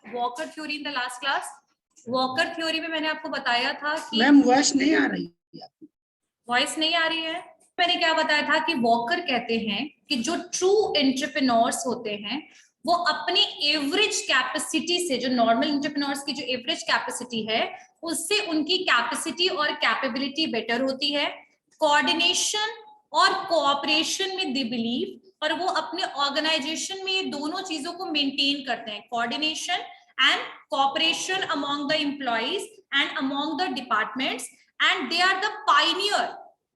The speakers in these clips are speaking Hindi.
Walker theory in the last class? Walker theory में मैंने आपको बताया था कि मैम वॉइस नहीं आ रही है। वॉइस नहीं आ रही है। मैंने क्या बताया था कि वॉकर कहते हैं कि जो ट्रू एंटरप्रेन्योर्स होते हैं वो अपनी एवरेज कैपेसिटी से, जो नॉर्मल एंटरप्रेन्योर्स की जो एवरेज कैपेसिटी है उससे उनकी कैपेसिटी और कैपेबिलिटी बेटर होती है। कोऑर्डिनेशन और कोऑपरेशन में दे बिलीव, और वो अपने ऑर्गेनाइजेशन में ये दोनों चीजों को मेंटेन करते हैं, coordination and cooperation among the employees and among the departments, and they are the pioneer,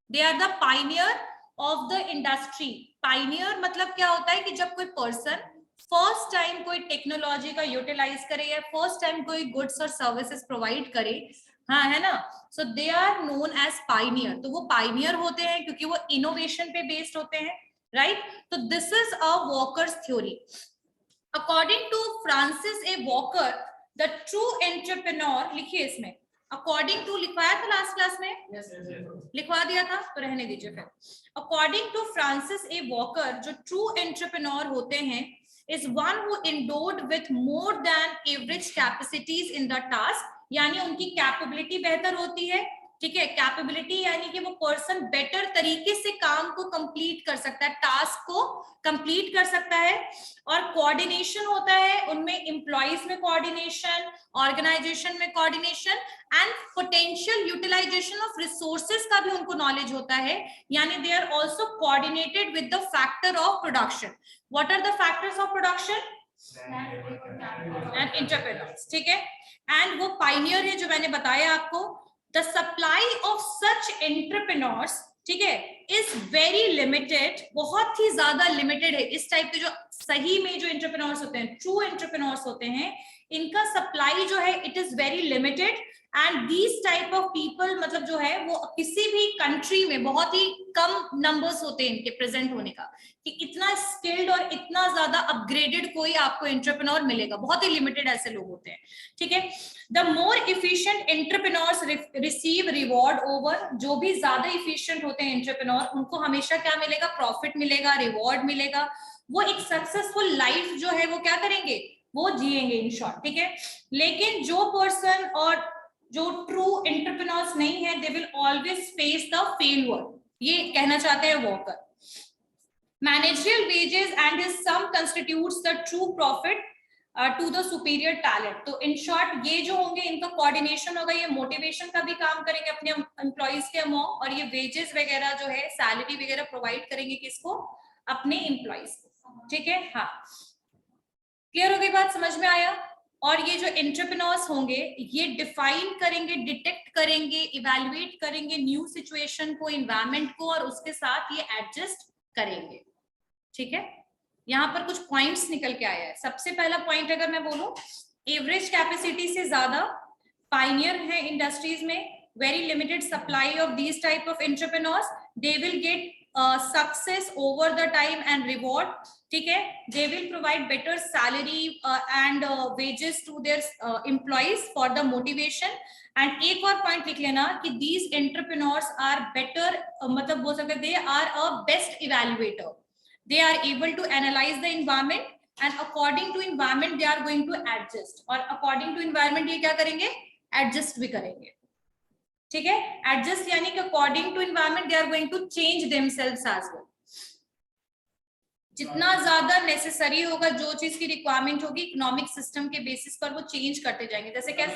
they are the pioneer of the industry. Pioneer मतलब क्या होता है कि जब कोई पर्सन फर्स्ट टाइम कोई टेक्नोलॉजी का यूटिलाइज करे या फर्स्ट टाइम कोई गुड्स और सर्विसेज प्रोवाइड करे, हाँ है ना, so they are known as pioneer. तो वो पाइनियर होते हैं क्योंकि वो इनोवेशन पे बेस्ड होते हैं, राइट? तो this is a walker's theory. According to Francis A Walker the true entrepreneur, लिखिए इसमें अकॉर्डिंग टू, लिखवाया था लास्ट क्लास में? लिखवा दिया था तो रहने दीजिए फिर। According to Francis A Walker, जो ट्रू एंटरप्रेन्योर होते हैं is one who endowed with more than average capacities in the task, यानी उनकी कैपेबिलिटी बेहतर होती है, ठीक है? कैपेबिलिटी यानी कि वो पर्सन बेटर तरीके से काम को कंप्लीट कर सकता है, टास्क को कंप्लीट कर सकता है। और कोऑर्डिनेशन होता है उनमें, एम्प्लॉइज में कोऑर्डिनेशन, ऑर्गेनाइजेशन में coordination, and potential utilisation of resources का भी उनको नॉलेज होता है, यानी they are also coordinated with the factor of production. What are the factors of production? And entrepreneurs, ठीक है? एंड वो पाइनियर है जो मैंने बताया आपको। The supply of such entrepreneurs, ठीक है, इज वेरी लिमिटेड, बहुत ही ज्यादा लिमिटेड है। इस टाइप के जो सही में जो एंटरप्रेन्योर्स होते हैं, ट्रू एंटरप्रेन्योर्स होते हैं, इनका सप्लाई जो है it is very limited. And these type of people मतलब जो है वो किसी भी कंट्री में बहुत ही कम नंबर्स होते हैं इनके प्रेजेंट होने का, कि इतना स्किल्ड और इतना ज्यादा अपग्रेडेड कोई आपको एंटरप्रेन्योर मिलेगा, बहुत ही लिमिटेड ऐसे लोग होते हैं, ठीक है? The more efficient entrepreneurs receive reward over, जो भी ज्यादा इफिशिएंट होते हैं एंटरप्रेन्योर उनको हमेशा क्या मिलेगा? प्रॉफिट मिलेगा, रिवॉर्ड मिलेगा। वो एक सक्सेसफुल लाइफ जो है वो क्या करेंगे? वो जिएंगे इन शॉर्ट, ठीक है? लेकिन जो पर्सन और जो ट्रू एंटरप्रेन्योर्स नहीं है, they will always face the failure, ये कहना चाहते हैं Walker. Managerial wages and his sum constitutes the true profit to the superior talent. तो इन शॉर्ट ये जो होंगे इनका कोऑर्डिनेशन होगा, ये मोटिवेशन का भी काम करेंगे अपने एम्प्लॉइज के अमॉन्ग, और ये वेजेस वगैरह जो है, सैलरी वगैरह प्रोवाइड करेंगे किसको? अपने एम्प्लॉइज को, ठीक है? हाँ, क्लियर हो गई बात? समझ में आया? और ये जो एंटरप्रेन्योर्स होंगे ये डिफाइन करेंगे, डिटेक्ट करेंगे, इवैल्यूएट करेंगे न्यू सिचुएशन को, एनवायरनमेंट को, और उसके साथ ये एडजस्ट करेंगे, ठीक है? यहाँ पर कुछ पॉइंट्स निकल के आया है। सबसे पहला पॉइंट अगर मैं बोलूं, एवरेज कैपेसिटी से ज्यादा पाइनियर है इंडस्ट्रीज में, very limited supply of these type of entrepreneurs, they will get success over the time and reward, ठीक है? They will provide better salary and wages to their employees for the motivation. And एक और पॉइंट लिख लेना कि दीज एंटरप्रेन्योर्स आर बेटर, मतलब बोल सकते they are a best evaluator, they are able to analyze the environment and according to environment they are going to adjust, और according to environment ये क्या करेंगे? adjust भी करेंगे, ठीक है? adjust यानी कि according to environment they are going to change themselves as well। जितना ज्यादा नेसेसरी होगा, जो चीज की रिक्वायरमेंट होगी, इकोनॉमिक सिस्टम के बेसिस पर वो चेंज करते जाएंगे। जैसे क्या?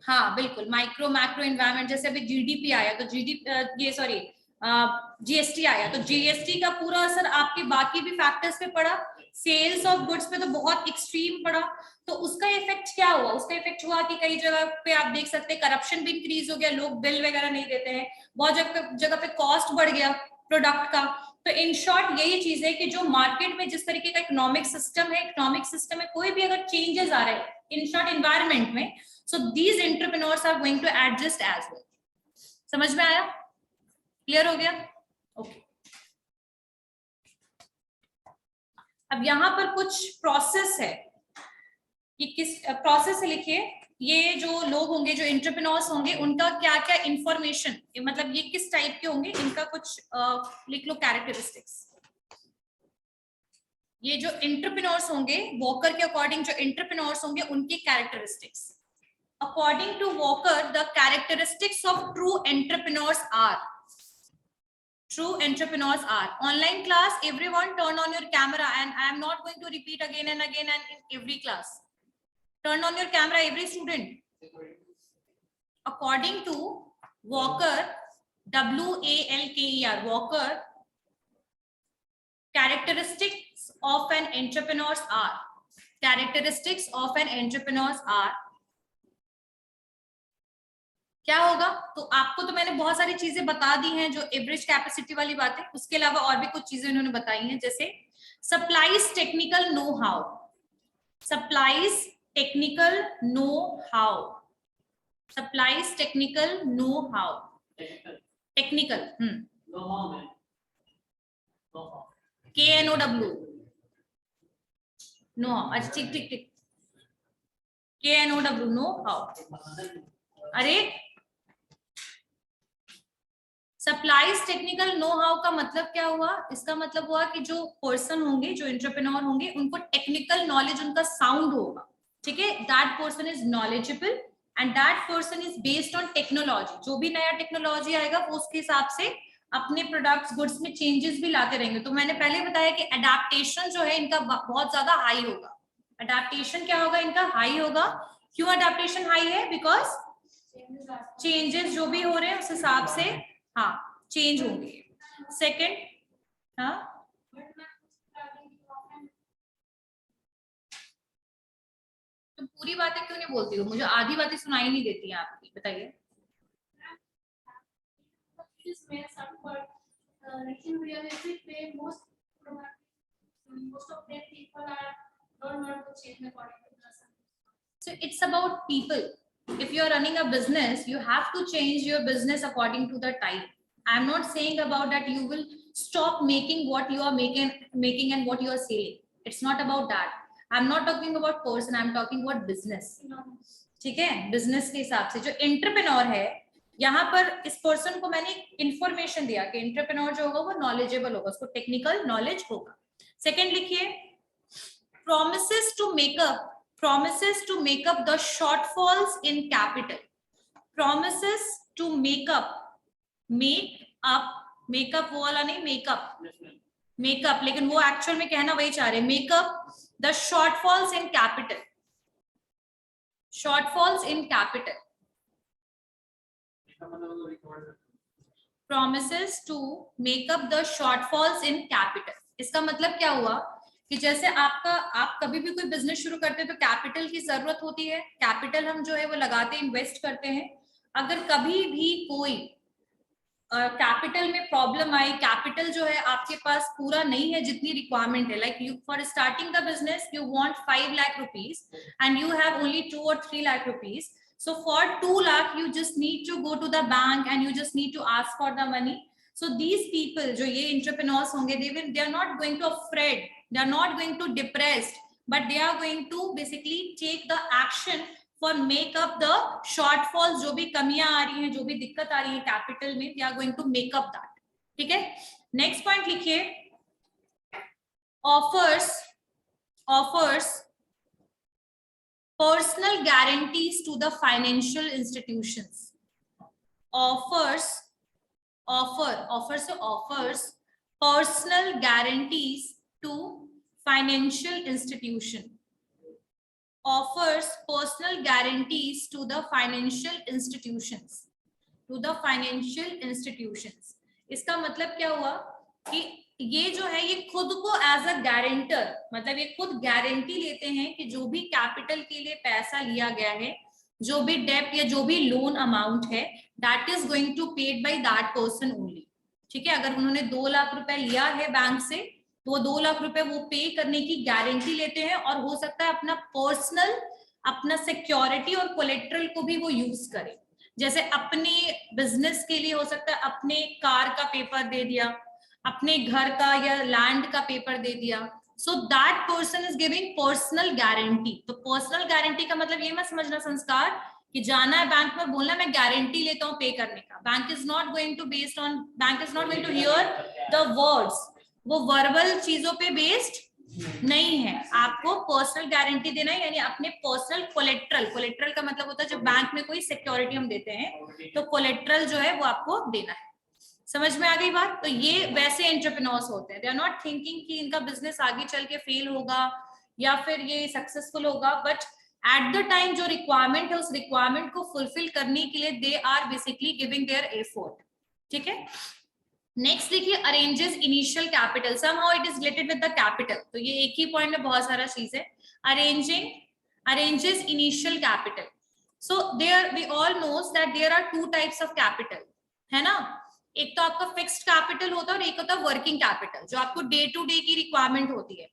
हाँ बिल्कुल, माइक्रो मैक्रो एनवायरनमेंट। जैसे अभी जीडीपी आया तो जीडीपी, ये सॉरी जीएसटी आया तो जीएसटी का पूरा असर आपके बाकी भी फैक्टर्स पे पड़ा, सेल्स ऑफ गुड्स पे तो बहुत एक्सट्रीम पड़ा। तो उसका इफेक्ट क्या हुआ? उसका इफेक्ट हुआ कि कई जगह पे आप देख सकते हैं करप्शन भी इंक्रीज हो गया, लोग बिल वगैरह नहीं देते हैं, बहुत जगह पे कॉस्ट बढ़ गया प्रोडक्ट का। तो इन शॉर्ट यही चीज है कि जो मार्केट में जिस तरीके का इकोनॉमिक सिस्टम है, इकोनॉमिक सिस्टम में कोई भी अगर चेंजेस आ रहे हैं इन शॉर्ट एनवायरनमेंट में, so these entrepreneurs are going to adjust as well. समझ में आया? क्लियर हो गया? ओके। अब यहां पर कुछ प्रोसेस है कि किस प्रोसेस से लिखिए, ये जो लोग होंगे, जो एंटरप्रेन्योर्स होंगे, उनका क्या क्या इंफॉर्मेशन, मतलब ये किस टाइप के होंगे, इनका कुछ लिख लो कैरेक्टरिस्टिक्स। ये जो एंटरप्रेन्योर्स होंगे, वॉकर के अकॉर्डिंग जो एंटरप्रेन्योर्स होंगे उनकी characteristics. According to Walker, the characteristics of true entrepreneurs are. True entrepreneurs are. Online class, everyone turn on your camera, and I am not going to repeat again and again and in every class. Turn on your camera, every student. According to Walker, W-A-L-K-E-R, Walker, characteristics of an entrepreneurs are. Characteristics of an entrepreneurs are. क्या होगा? तो आपको तो मैंने बहुत सारी चीजें बता दी हैं, जो एवरेज कैपेसिटी वाली बात है. उसके अलावा और भी कुछ चीजें इन्होंने बताई हैं, जैसे supplies technical know how. Supplies technical know how. Supplies technical know how. Technical KNOW know how. अच्छा ठीक ठीक ठीक. KNOW know how. अरे सप्लाईज टेक्निकल नो हाउ का मतलब क्या हुआ? इसका मतलब हुआ कि जो पर्सन होंगे, जो एंटरप्रेन्योर होंगे, उनको टेक्निकल नॉलेज, उनका साउंड होगा. ठीक है, that person is knowledgeable and that person is based on technology. जो भी नया टेक्नोलॉजी आएगा वो उसके हिसाब से अपने प्रोडक्ट्स, गुड्स में चेंजेस भी लाते रहेंगे. तो मैंने पहले बताया कि अडेप्टेशन जो है इनका बहुत ज्यादा हाई होगा. अडेप्टेशन क्या होगा इनका? हाई होगा. क्यों अडेप्टेशन हाई है? बिकॉज चेंजेस जो भी हो रहे हैं उस हिसाब से हाँ चेंज होंगे. सेकंड, हाँ तो पूरी बातें क्यों नहीं बोलती हो? मुझे आधी बातें सुनाई नहीं देती हैं आपकी. बताइए. So it's about people. If you are running a business, you have to change your business according to the time. I am not saying about that you will stop making what you are making and what you are selling. It's not about that. I'm not talking about person. I'm talking about business. ठीक है, बिजनेस के हिसाब से जो एंटरप्रेन्योर है, यहाँ पर इस पर्सन को मैंने इंफॉर्मेशन दिया कि एंटरप्रेन्योर जो होगा वो नॉलेजेबल होगा, उसको टेक्निकल नॉलेज होगा. सेकेंड लिखिए, promises to make up the shortfalls in capital. Promises to make up वो वाला नहीं, make up, लेकिन वो एक्चुअल में कहना वही चाह रहे हैं, make up the shortfalls in capital. Shortfalls in capital. Promises to make up the shortfalls in capital. इसका मतलब क्या हुआ कि जैसे आप कभी भी कोई बिजनेस शुरू करते हैं तो कैपिटल की जरूरत होती है. कैपिटल हम जो है वो लगाते हैं, इन्वेस्ट करते हैं. अगर कभी भी कोई कैपिटल में प्रॉब्लम आई, कैपिटल जो है आपके पास पूरा नहीं है जितनी रिक्वायरमेंट है, like you for starting the business you want 5 lakh rupees and you have only 2 or 3 lakh rupees. So for 2 lakh you just need to go to the bank and you just need to ask for the money. So these people जो ये entrepreneurs होंगे, they are not going to afraid, they are not going to depressed, but they are going to basically take the action for make up the shortfalls. जो भी कमियां आ रही हैं, जो भी दिक्कत आ रही है कैपिटल में, they are going to make up that. ठीक है, नेक्स्ट पॉइंट लिखिए, offers personal guarantees to the financial institutions. Offers personal guarantees to financial institution. Offers personal guarantees to the financial institutions. इसका मतलब क्या हुआ कि ये जो है ये खुद को एज अ गारंटर, मतलब ये खुद गारंटी लेते हैं कि जो भी कैपिटल के लिए पैसा लिया गया है, जो भी डेप्ट या जो भी लोन अमाउंट है, that is going to paid by that person only. ठीक है, अगर उन्होंने 2 लाख रुपए लिया है बैंक से तो वो 2 लाख रुपए वो पे करने की गारंटी लेते हैं, और हो सकता है अपना पर्सनल, अपना सिक्योरिटी और कोलेट्रल को भी वो यूज करे. जैसे अपने बिजनेस के लिए हो सकता है अपने कार का पेपर दे दिया, अपने घर का या लैंड का पेपर दे दिया. So that person is giving personal guarantee. तो पर्सनल गारंटी का मतलब ये मत समझना संस्कार कि जाना है बैंक में बोलना मैं गारंटी लेता हूँ पे करने का. Bank is not going to hear the words. वो वर्बल चीजों पे बेस्ड नहीं है, आपको पर्सनल गारंटी देना है, यानी अपने पर्सनल कोलेट्रल, कोलेट्रल का मतलब होता है जब बैंक में कोई सिक्योरिटी हम देते हैं तो कोलेट्रल जो है वो आपको देना है। समझ में आ गई बात? तो ये वैसे एंटरप्रेन्योर्स होते हैं, दे आर नॉट थिंकिंग कि इनका बिजनेस आगे चल के फेल होगा या फिर ये सक्सेसफुल होगा, बट एट द टाइम जो रिक्वायरमेंट है उस रिक्वायरमेंट को फुलफिल करने के लिए they are basically giving their effort. ठीक है, नेक्स्ट देखिए, arranges initial capital, somehow it is related with the capital, तो ये एक ही पॉइंट में बहुत सारा चीज है। Arranges initial capital, so there we all knows that there are two types of capital, है ना? एक तो आपका फिक्स्ड कैपिटल होता है और एक होता है वर्किंग कैपिटल, जो आपको डे टू डे की रिक्वायरमेंट होती है।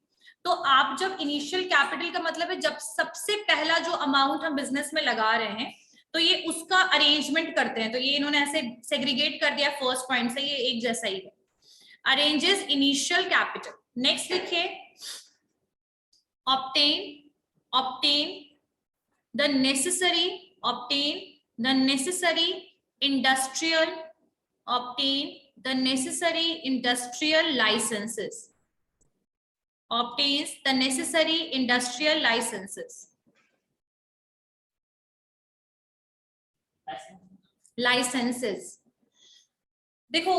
तो आप जब इनिशियल कैपिटल का मतलब है जब सबसे पहला जो अमाउंट हम बिजनेस में लगा रहे हैं तो ये उसका अरेंजमेंट करते हैं, तो ये इन्होंने ऐसे सेग्रीगेट कर दिया फर्स्ट पॉइंट से, ये एक जैसा ही है। Arranges initial capital. नेक्स्ट लिखिए, obtain the necessary industrial licenses, obtains the necessary industrial licenses, देखो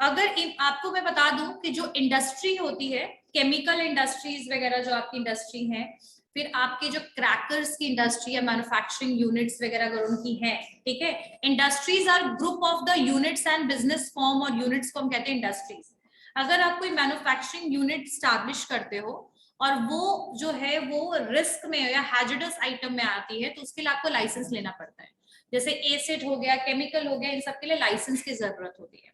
अगर आपको मैं बता दूं कि जो इंडस्ट्री होती है, केमिकल इंडस्ट्रीज वगैरह जो आपकी इंडस्ट्री है, फिर आपके जो क्रैकर्स की इंडस्ट्री है, मैन्युफैक्चरिंग यूनिट्स वगैरह अगर उनकी है, ठीक है, industries are group of the units and business form, और यूनिट्स को हम कहते हैं इंडस्ट्रीज। अगर आप कोई मैन्युफैक्चरिंग यूनिट स्टैब्लिश करते हो और वो जो है वो रिस्क में या हैजर्डस आइटम में आती है तो उसके लिए आपको लाइसेंस लेना पड़ता है। जैसे एसिड हो गया, केमिकल हो गया, इन सब के लिए लाइसेंस की जरूरत होती है।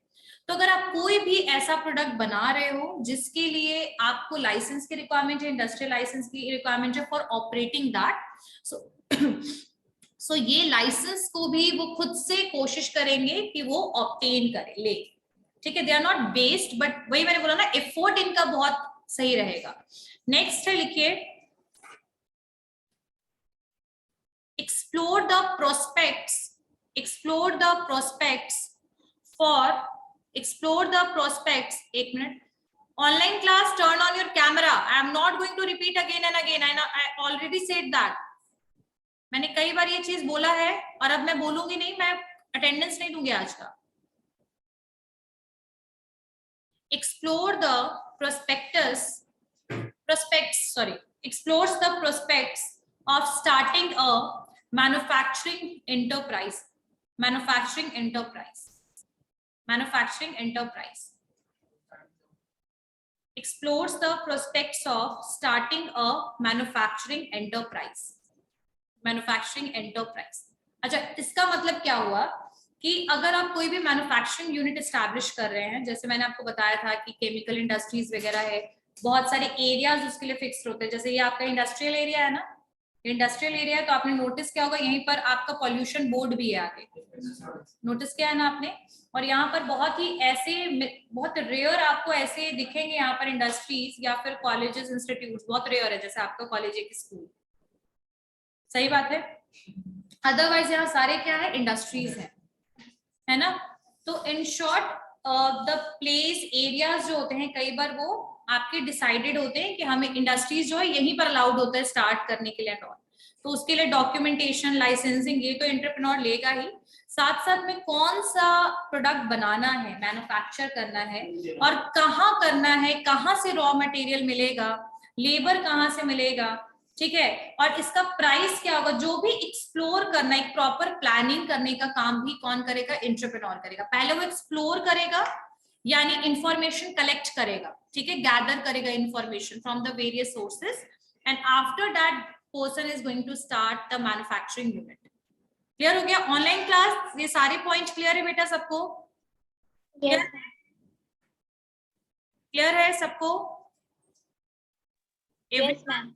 तो अगर आप कोई भी ऐसा प्रोडक्ट बना रहे हो जिसके लिए आपको लाइसेंस की रिक्वायरमेंट है, इंडस्ट्रियल लाइसेंस की रिक्वायरमेंट है फॉर ऑपरेटिंग दैट, सो ये लाइसेंस को भी वो खुद से कोशिश करेंगे कि वो ऑब्टेन करे, ले। ठीक है, they are not based, but वही मैंने बोला ना, एफर्ट इनका बहुत सही रहेगा। नेक्स्ट है, लिखिए, explore the prospects एक minute, online class, turn on your camera, I am not going to repeat again and again, I already said that, मैंने कई बार ये चीज बोला है और अब मैं बोलूंगी नहीं, मैं अटेंडेंस नहीं दूंगी आज का। explores the prospects of starting a manufacturing enterprise, explores the prospects of starting a manufacturing enterprise। अच्छा, इसका मतलब क्या हुआ कि अगर आप कोई भी मैन्युफैक्चरिंग यूनिट एस्टैब्लिश कर रहे हैं, जैसे मैंने आपको बताया था कि केमिकल इंडस्ट्रीज वगैरह है, बहुत सारे एरियाज उसके लिए फिक्स्ड होते हैं। जैसे ये आपका इंडस्ट्रियल एरिया है ना, इंडस्ट्रियल एरिया है, तो आपने नोटिस किया होगा यहीं पर आपका पॉल्यूशन बोर्ड भी है आगे, नोटिस किया है ना आपने। और यहाँ पर बहुत ही ऐसे, बहुत रेयर आपको ऐसे दिखेंगे यहाँ पर इंडस्ट्रीज या फिर कॉलेजेस, इंस्टीट्यूट, बहुत रेयर है, जैसे आपका कॉलेज एक स्कूल, सही बात है। अदरवाइज यहाँ सारे क्या है, इंडस्ट्रीज है ना। तो in short the place areas जो होते हैं कई बार वो आपके डिसाइडेड होते हैं कि हमें इंडस्ट्रीज जो है यहीं पर अलाउड होता है स्टार्ट करने के लिए एंड ऑल। तो उसके लिए डॉक्यूमेंटेशन, लाइसेंसिंग, ये तो एंटरप्रेन्योर लेगा ही, साथ साथ में कौन सा प्रोडक्ट बनाना है, मैन्युफैक्चर करना है और कहाँ करना है, कहाँ से रॉ मटेरियल मिलेगा, लेबर कहाँ से मिलेगा, ठीक है, और इसका प्राइस क्या होगा, जो भी एक्सप्लोर करना, एक प्रॉपर प्लानिंग करने का काम भी कौन करेगा, एंटरप्रेन्योर करेगा। पहले वो एक्सप्लोर करेगा, यानी इंफॉर्मेशन कलेक्ट करेगा, ठीक है, गैदर करेगा information from the various sources, and after that person is going to start the manufacturing unit. Clear हो गया? ऑनलाइन क्लास ये सारे पॉइंट क्लियर है बेटा सबको? क्लियर है सबको? Yes, ma'am.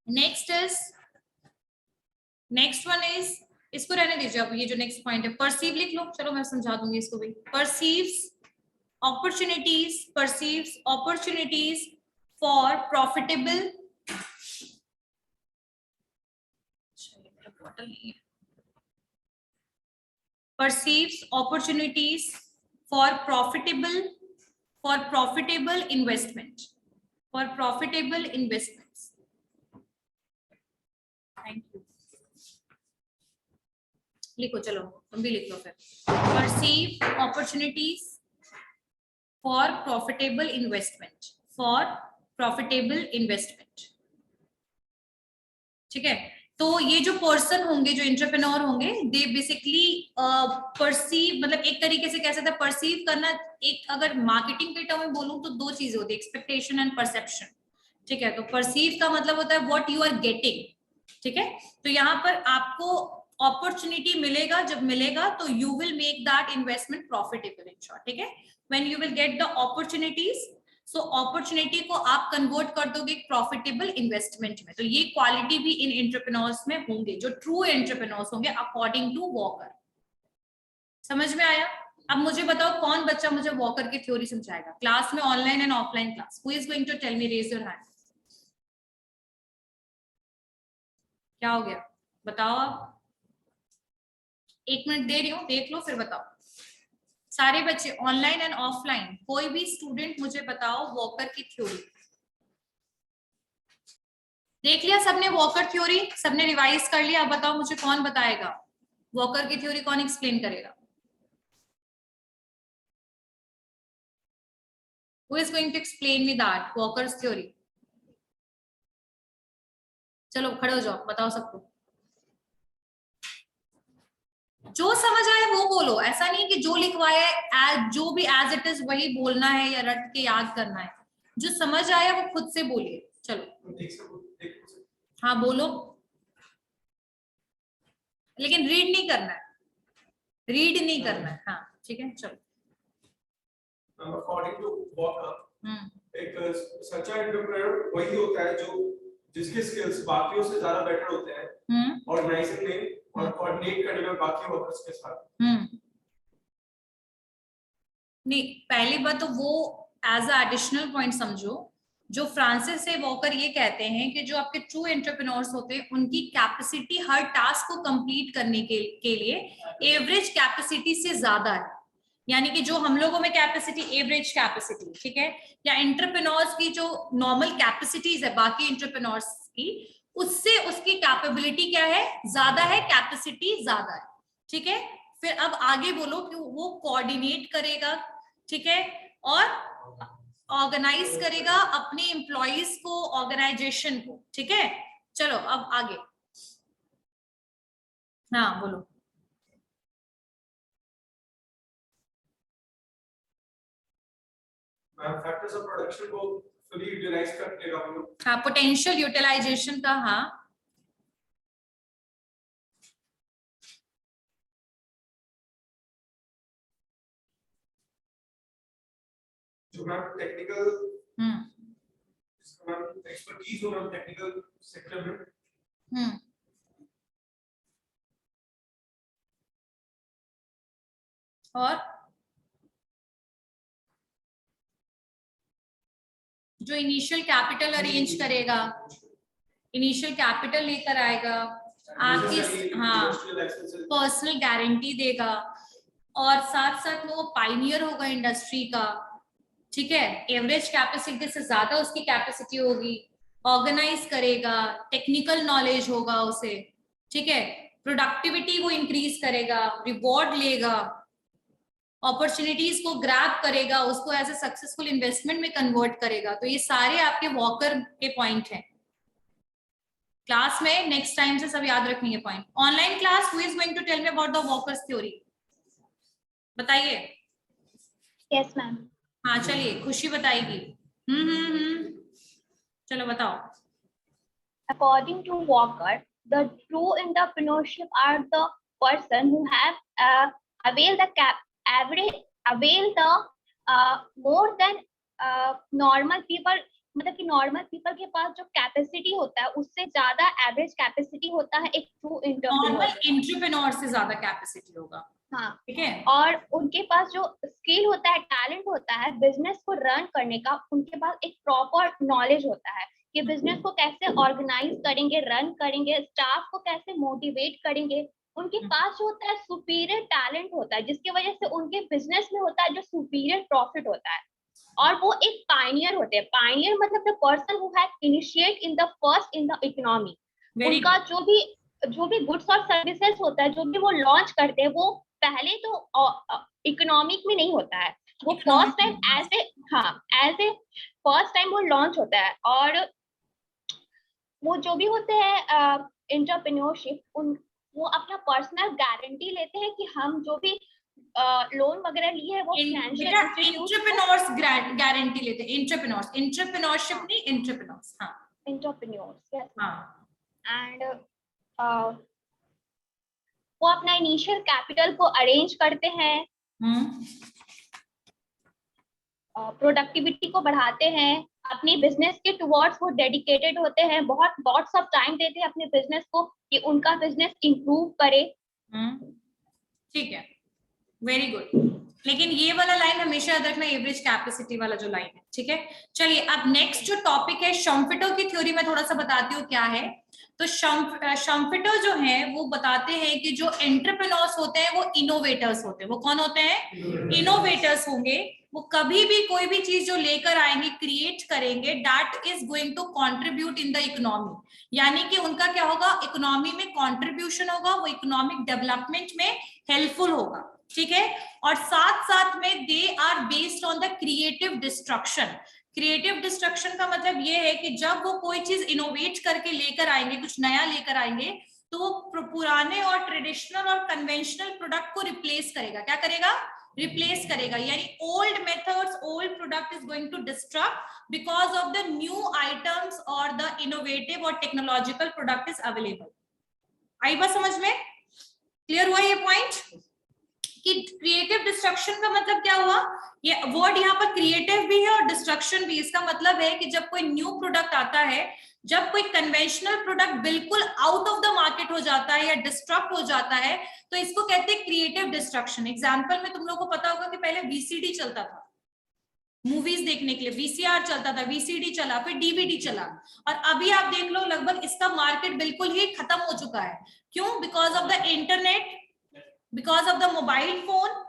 Next one is, इसको रहने दीजिए अब, ये जो नेक्स्ट पॉइंट है, परसीव लिख लो, चलो मैं समझा दूंगी इसको भी। Perceives opportunities for profitable, perceives opportunities for profitable for profitable investment, for profitable investments. Thank you. लिखो, चलो तुम भी लिख लो फिर. Perceive opportunities for profitable investment, for profitable investment. ठीक है. तो ये जो पर्सन होंगे, जो एंटरप्रेन्योर होंगे, दे बेसिकली परसीव, मतलब एक तरीके से कह सकते हैं परसीव करना. एक अगर मार्केटिंग के टर्म में बोलूं तो दो चीजें होती है, एक्सपेक्टेशन एंड परसेप्शन. ठीक है. तो परसीव का मतलब होता है व्हाट यू आर गेटिंग. ठीक है. तो यहाँ पर आपको अपॉर्चुनिटी मिलेगा, जब मिलेगा तो you will make that investment profitable in short. ठीक है. When you will get the opportunities, so opportunity को आप कन्वर्ट कर दोगे प्रॉफिटेबल इन्वेस्टमेंट में. तो ये क्वालिटी भी इन एंटरप्रेन्योर्स में होंगे, जो ट्रू एंटरप्रेन्योर्स होंगे अकॉर्डिंग टू वॉकर. समझ में आया? अब मुझे बताओ कौन बच्चा मुझे वॉकर की थ्योरी समझाएगा क्लास में, online and offline class. Who is going to tell me? Raise your hand. क्या हो गया बताओ. आप 1 मिनट दे रही हूँ, देख लो फिर बताओ. सारे बच्चे ऑनलाइन एंड ऑफलाइन, कोई भी स्टूडेंट मुझे बताओ वॉकर की थ्योरी. देख लिया सबने वॉकर थ्योरी? सबने रिवाइज कर लिया? अब बताओ मुझे कौन बताएगा वॉकर की थ्योरी, कौन एक्सप्लेन करेगा? Who is going to explain me that Walker's theory? चलो खड़े हो जाओ, बताओ सबको. जो समझ आए वो बोलो. ऐसा नहीं कि जो लिखवाया है जो भी एज इट इज वही बोलना है या रट के याद करना है. जो समझ आया वो खुद से बोलिए. चलो हाँ बोलो, लेकिन रीड नहीं करना है. रीड नहीं करना है. हाँ ठीक है. चलो. अकॉर्डिंग टू वॉकर, एक सच्चा एंटरप्रेन्योर वही होता है जो जिसके स्किल्स बाकियों से ज्यादा बेटर होते हैं ऑर्गेनाइजिंग में और कोऑर्डिनेट करने में बाकी वर्कर्स के साथ. नहीं, पहली बात तो वो एज अ एडिशनल पॉइंट समझो. जो फ्रांसिस से वॉकर ये कहते हैं कि जो आपके ट्रू एंटरप्रेन्योर्स होते हैं उनकी कैपेसिटी हर टास्क को कंप्लीट करने के लिए एवरेज कैपेसिटी से ज्यादा है. यानी कि जो हम लोगों में कैपेसिटी, एवरेज कैपेसिटी, ठीक है, या एंटरप्रेन्योर्स की जो नॉर्मल कैपेसिटीज है बाकी एंटरप्रेन्योर्स की, उससे उसकी कैपेबिलिटी क्या है? ज्यादा है, कैपेसिटी ज्यादा है. ठीक है. फिर अब आगे बोलो कि वो कोऑर्डिनेट करेगा, ठीक है, और ऑर्गेनाइज करेगा अपने एम्प्लॉइज को, ऑर्गेनाइजेशन को. ठीक है. चलो अब आगे. हाँ बोलो. फैक्टर्स ऑफ प्रोडक्शन को फुली यूटिलाइज करके हम लोग. हाँ, पोटेंशियल यूटिलाइजेशन का. हाँ जो मैम टेक्निकल जिसका मैम एक्सपर्टीज हो मैम टेक्निकल सेक्टर में. और जो इनिशियल कैपिटल अरेंज करेगा, इनिशियल कैपिटल लेकर आएगा आपकी, हाँ, पर्सनल गारंटी देगा, और साथ साथ में वो पाइनियर होगा इंडस्ट्री का. ठीक है. एवरेज कैपेसिटी से ज्यादा उसकी कैपेसिटी होगी. ऑर्गेनाइज करेगा, टेक्निकल नॉलेज होगा उसे. ठीक है. प्रोडक्टिविटी वो इंक्रीज करेगा, रिवॉर्ड लेगा, अपॉर्चुनिटीज को ग्रैब करेगा, उसको एज ए सक्सेसफुल इन्वेस्टमेंट में कन्वर्ट करेगा. तो ये सारे आपके वॉकर के पॉइंट हैं. क्लास में नेक्स्ट टाइम से सब याद रखेंगे point. Online class, who is going to tell me about the Walker's theory? बताइए. Yes ma'am. हाँ चलिए, खुशी बताएगी. चलो बताओ. According to Walker, the true entrepreneurship are the person who have avail the more than normal people. मतलब कि नॉर्मल पीपल के पास जो कैपेसिटी होता है उससे ज्यादा एवरेज कैपेसिटी होता है एक ट्रू एंटरप्रेन्योर से ज्यादा कैपेसिटी होगा. हाँ ठीक है. और उनके पास जो स्किल होता है, टैलेंट होता है बिजनेस को रन करने का, उनके पास एक प्रॉपर नॉलेज होता है कि बिजनेस को कैसे ऑर्गेनाइज करेंगे, रन करेंगे, स्टाफ को कैसे मोटिवेट करेंगे. उनके पास जो होता है सुपीरियर टैलेंट होता है, जिसकी वजह से उनके बिजनेस में होता है जो सुपीरियर प्रॉफिट होता है. और वो एक पायनियर होते हैं। पायनियर मतलब the person who has initiate in the first in the economy. उनका जो भी गुड्स और सर्विसेज होता है, जो भी वो लॉन्च करते हैं, वो पहले तो इकोनॉमिक में नहीं होता है, वो first time as a first time वो लॉन्च होता है। और वो जो भी होते हैं एंटरप्रेन्योरशिप, वो अपना पर्सनल गारंटी लेते हैं कि हम जो भी लोन वगैरह लिए है वो फाइनेंशियल एंटरप्रेन्योर्स गारंटी लेते हैं। एंटरप्रेन्योरशिप नहीं, एंटरप्रेन्योर्स। हाँ, एंटरप्रेन्योर्स, यस। हाँ, एंड वो अपना इनिशियल कैपिटल को अरेंज करते हैं, प्रोडक्टिविटी को बढ़ाते हैं, अपनी बिजनेस के टुवर्ड्स वो डेडिकेटेड होते हैं, बहुत लॉट्स ऑफ टाइम देते हैं अपने बिजनेस को कि उनका बिजनेस इंप्रूव करे। ठीक है, वेरी गुड। लेकिन ये वाला लाइन हमेशा याद रखना, एवरेज कैपेसिटी वाला जो लाइन है, ठीक है। चलिए अब नेक्स्ट जो टॉपिक है, शम्फिटो की थ्योरी में थोड़ा सा बताती हूँ क्या है। तो शम्फिटो जो है वो बताते हैं कि जो एंटरप्रेन्योर्स होते हैं वो इनोवेटर्स होते हैं। वो कौन होते हैं? इनोवेटर्स होंगे। वो कभी भी कोई भी चीज जो लेकर आएंगे, क्रिएट करेंगे, that is going to contribute in the economy. यानी कि उनका क्या होगा, इकोनॉमी में कॉन्ट्रीब्यूशन होगा, वो इकोनॉमिक डेवलपमेंट में हेल्पफुल होगा, ठीक है। और साथ साथ में they are based on the creative destruction. Creative destruction का मतलब ये है कि जब वो कोई चीज इनोवेट करके लेकर आएंगे, कुछ नया लेकर आएंगे, तो वो पुराने और ट्रेडिशनल और कन्वेंशनल प्रोडक्ट को रिप्लेस करेगा। क्या करेगा? रिप्लेस करेगा। यानी old methods, old product is going to destruct because of the new items और द इनोवेटिव और टेक्नोलॉजिकल प्रोडक्ट इज अवेलेबल। आई बात समझ में? क्लियर हुआ ये पॉइंट कि क्रिएटिव डिस्ट्रक्शन का मतलब क्या हुआ? ये वर्ड यहाँ पर क्रिएटिव भी है और डिस्ट्रक्शन भी। इसका मतलब है कि जब कोई न्यू प्रोडक्ट आता है, जब कोई कन्वेंशनल प्रोडक्ट बिल्कुल आउट ऑफ द मार्केट हो जाता है या डिस्ट्रक्ट हो जाता है, तो इसको कहते हैं क्रिएटिव डिस्ट्रक्शन। एग्जाम्पल में तुम लोगों को पता होगा कि पहले वीसीडी चलता था मूवीज देखने के लिए, वीसीआर चलता था, वीसीडी चला, फिर डीवीडी चला, और अभी आप देख लो लगभग इसका मार्केट बिल्कुल ही खत्म हो चुका है। क्यों? Because of the internet, because of the mobile phone.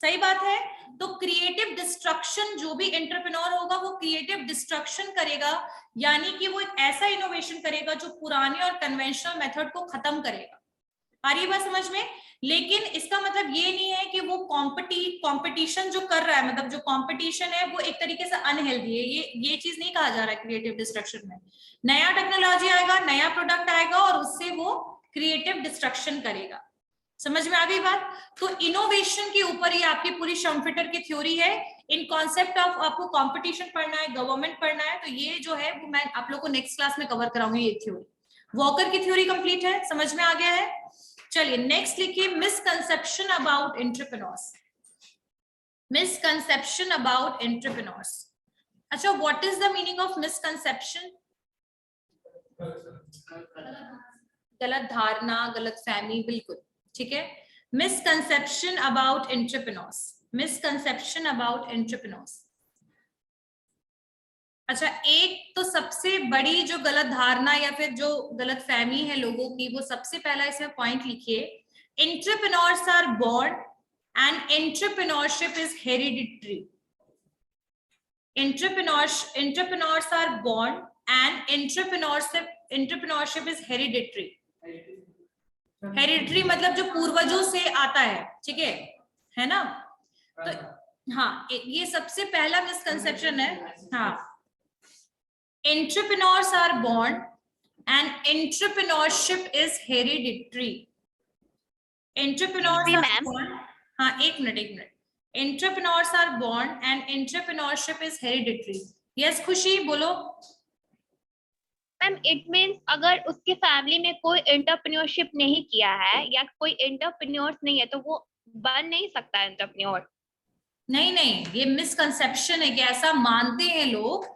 सही बात है। तो क्रिएटिव डिस्ट्रक्शन, जो भी एंटरप्रेन्योर होगा वो क्रिएटिव डिस्ट्रक्शन करेगा, यानी कि वो एक ऐसा इनोवेशन करेगा जो पुराने और कन्वेंशनल मेथड को खत्म करेगा। आ रही बात समझ में? लेकिन इसका मतलब ये नहीं है कि वो कंपटीशन जो कर रहा है, मतलब जो कंपटीशन है वो एक तरीके से अनहेल्दी है। ये चीज नहीं कहा जा रहा है क्रिएटिव डिस्ट्रक्शन में। नया टेक्नोलॉजी आएगा, नया प्रोडक्ट आएगा और उससे वो क्रिएटिव डिस्ट्रक्शन करेगा। समझ में आ गई बात? तो इनोवेशन के ऊपर ये आपकी पूरी शम्फिटर की थ्योरी है। इन कॉन्सेप्ट ऑफ आपको कंपटीशन पढ़ना है, गवर्नमेंट पढ़ना है, तो ये जो है वो मैं आप लोग को नेक्स्ट क्लास में कवर कराऊंगी। ये थ्योरी, वॉकर की थ्योरी कंप्लीट है, समझ में आ गया है? चलिए नेक्स्ट लिखिए, misconception about entrepreneurs. Misconception about entrepreneurs. अच्छा, what is the meaning of misconception? गलत धारणा, गलत फहमी, बिल्कुल ठीक है। Misconception about entrepreneurs. Misconception about entrepreneurs. अच्छा, एक तो सबसे बड़ी जो गलत धारणा या फिर जो गलत फहमी है लोगों की, वो सबसे पहला इसमें पॉइंट लिखिए, entrepreneurs are born and entrepreneurship is hereditary. Entrepreneurs are born and entrepreneurship is hereditary. Hereditary मतलब जो पूर्वजों से आता है, ठीक है ना? तो हाँ, ये सबसे पहला मिसकंसेप्शन है। हाँ, entrepreneurs are born and entrepreneurship is hereditary. Entrepreneurs are born, हाँ एक minute, entrepreneurs are born and entrepreneurship is hereditary. Yes खुशी बोलो। मैम इट मीन्स अगर उसके फैमिली में कोई एंटरप्रेन्योरशिप नहीं किया है या कोई एंटरप्रेन्योर्स नहीं है तो वो बन नहीं सकता एंटरप्रेन्योर। नहीं, ये मिसकंसेप्शन है कि ऐसा मानते हैं लोग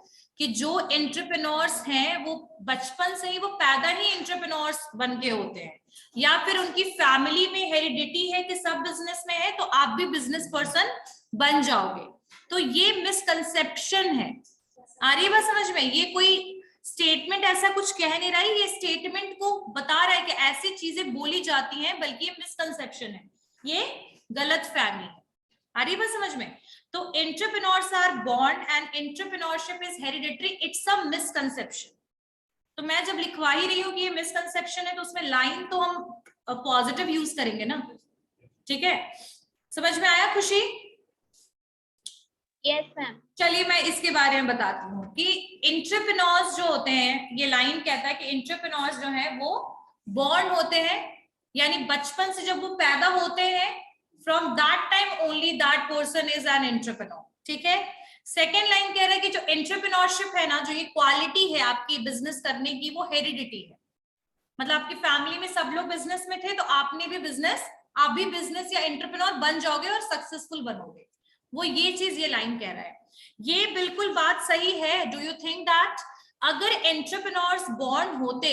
कि जो एंटरप्रेन्योर्स हैं वो बचपन से ही वो पैदा ही एंटरप्रेन्योर्स बन के होते हैं, या फिर उनकी फैमिली में हेरिडिटी है कि सब बिजनेस में है तो आप भी बिजनेस पर्सन बन जाओगे। तो ये मिसकंसेप्शन है। आ रही है बात समझ में? ये कोई स्टेटमेंट ऐसा कुछ कह नहीं रहा है, ये स्टेटमेंट को बता रहा है कि ऐसी चीजें बोली जाती हैं, बल्कि ये मिसकंसेप्शन है, ये गलत फहमी है। आ रही बात समझ में? तो entrepreneurs are born and entrepreneurship is hereditary, it's a misconception. तो मैं जब लिखवा ही रही हूँ कि ये मिसकंसेप्शन है तो उसमें लाइन तो हम पॉजिटिव यूज करेंगे ना, ठीक है? समझ में आया खुशी? Yes ma'am. चलिए मैं इसके बारे में बताती हूँ कि एंटरप्रेन्योर्स जो होते हैं, ये लाइन कहता है कि एंटरप्रेन्योर्स जो है वो बॉर्न होते हैं, यानी बचपन से जब वो पैदा होते हैं, from that time only that person is an entrepreneur, ठीक है? सेकेंड लाइन कह रहा है कि जो एंटरप्रेन्योरशिप है ना, जो ये क्वालिटी है आपकी बिजनेस करने की, वो हेरिडिटी है। मतलब आपकी फैमिली में सब लोग बिजनेस में थे तो आपने भी बिजनेस, आप भी बिजनेस या एंटरप्रेन्योर बन जाओगे और सक्सेसफुल बनोगे। वो ये चीज ये लाइन कह रहा है, ये बिल्कुल बात सही है। डू यू थिंक दैट अगर एंटरप्रेन्योर्स बॉर्न होते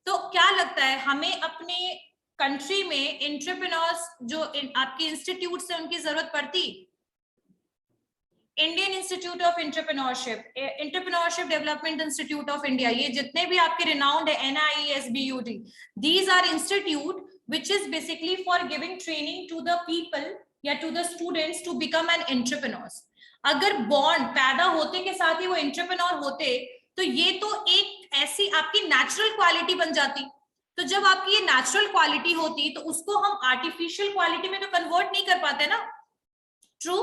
तो क्या लगता है हमें अपने कंट्री में एंटरप्रेन्योर्स जो आपके इंस्टीट्यूट से उनकी जरूरत पड़ती? Indian institute of entrepreneurship, entrepreneurship development institute of India, ये जितने भी आपके रिनाउंड है, NIESBUD, these are institute which is basically for giving training to the people या to the students to become an entrepreneurs. अगर बॉर्न पैदा होते के साथ ही वो एंटरप्रेन्योर होते तो ये तो एक ऐसी आपकी नेचुरल क्वालिटी बन जाती। तो जब आपकी ये नेचुरल क्वालिटी होती तो उसको हम आर्टिफिशियल क्वालिटी में तो कन्वर्ट नहीं कर पाते ना। True?